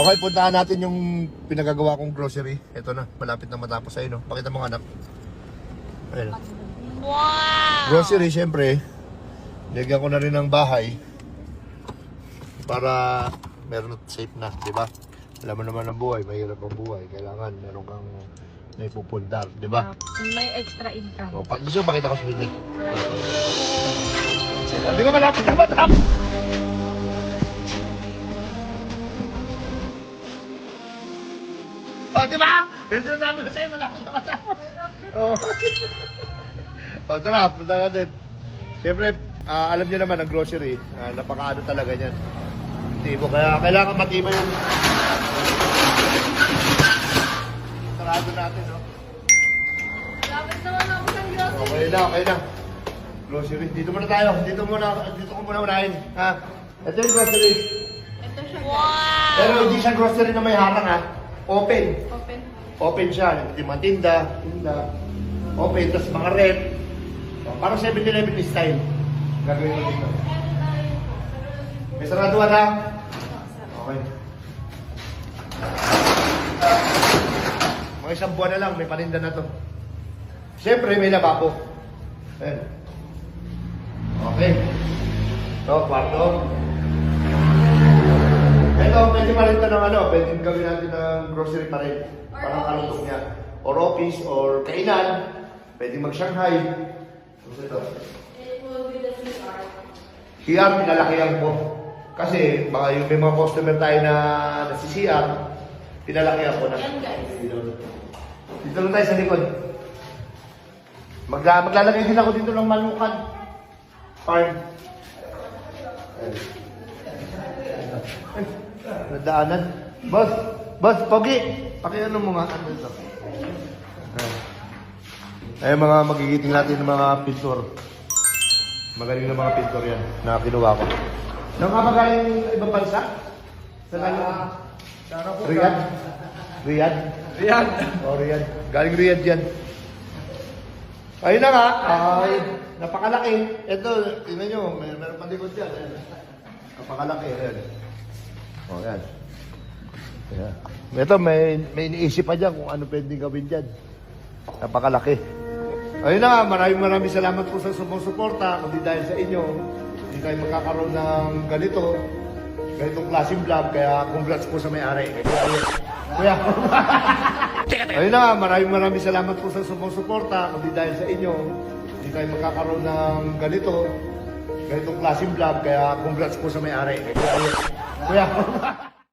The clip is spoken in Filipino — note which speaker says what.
Speaker 1: Okay, puntahan natin yung pinagagawa kong grocery. Ito na, malapit na matapos sa'yo, no? Pakita mo nga, anak. Ayan. Wow! Grocery, syempre. Nilagyan ko na rin ng bahay. Para meron safe na, di ba? Alam mo naman ang buhay, mahirap ang buhay. Kailangan meron kang may pupundar, di ba?
Speaker 2: May extra income.
Speaker 1: O, gusto ko pakita ko sa video. Hindi ko malapit na matapos! Oh, di ba? Ito namin sa'yo, malapit na matapos. Oh. Oh, tara, punta natin. Siyempre, alam niyo naman ang grocery, napakaano talaga niyan. Tibo, kaya kailangan matibay yung sarado natin, no?
Speaker 2: Lapit naman ako ng grocery.
Speaker 1: Okay na. Grocery, dito muna tayo. Dito ko muna unahin. Ha? Ito yung grocery.
Speaker 2: Ito siya. Wow!
Speaker 1: Pero hindi siya grocery na may harang, ha? Open. Open siya. Hindi matinda. Open, tapos mga rep. Parang 7-Eleven style. Gagawin mo dito. May saraduan na? Okay. Mga isang buwan na lang, may paninda na to. Siyempre, may lababo. Ayan. Okay. Ito, kwarto. Ito, pwede pa rin ito ng ano, pwede gawin natin ng grocery pa rin. Parang kalutong niya. Or office, or kainan. Pwede mag-Shanghai. Ito. CR, pinalakihan ko. Kasi baka yung may mga customer tayo na nasi-CR, pinalakihan ko na. Dito lang tayo sa likod. Maglalagay din ako dito ng malukan. Farm. Nadaanan. Boss, Pogi. Pakiano mo nga. Ano ito? Ay, mga magigiting natin ng mga pintor. Magaling na mga pintor yan na kinuha ko. Nang ka magaling ibang bansa? Saan ka? Riyadh? Oh, Riyadh. Galing Riyadh yan. Ayun na nga. Ay, napakalaki. Ito, tingnan nyo. Meron palikod yan. Napakalaki. Ayan. Oh, yan. Ayan. Ito, may iniisip pa dyan kung ano pwedeng gawin dyan. Napakalaki. Ayun na nga, maraming salamat po sa sumusuporta. Kundi dahil sa inyo, hindi tayo magkakaroon ng ganitong klaseng vlog. Kaya congrats po sa may-ari. Kuya. Ayun na nga, maraming salamat po sa sumusuporta. Kundi dahil sa inyo, hindi tayo magkakaroon ng ganitong klaseng vlog. Kaya congrats po sa may-ari. Kuya.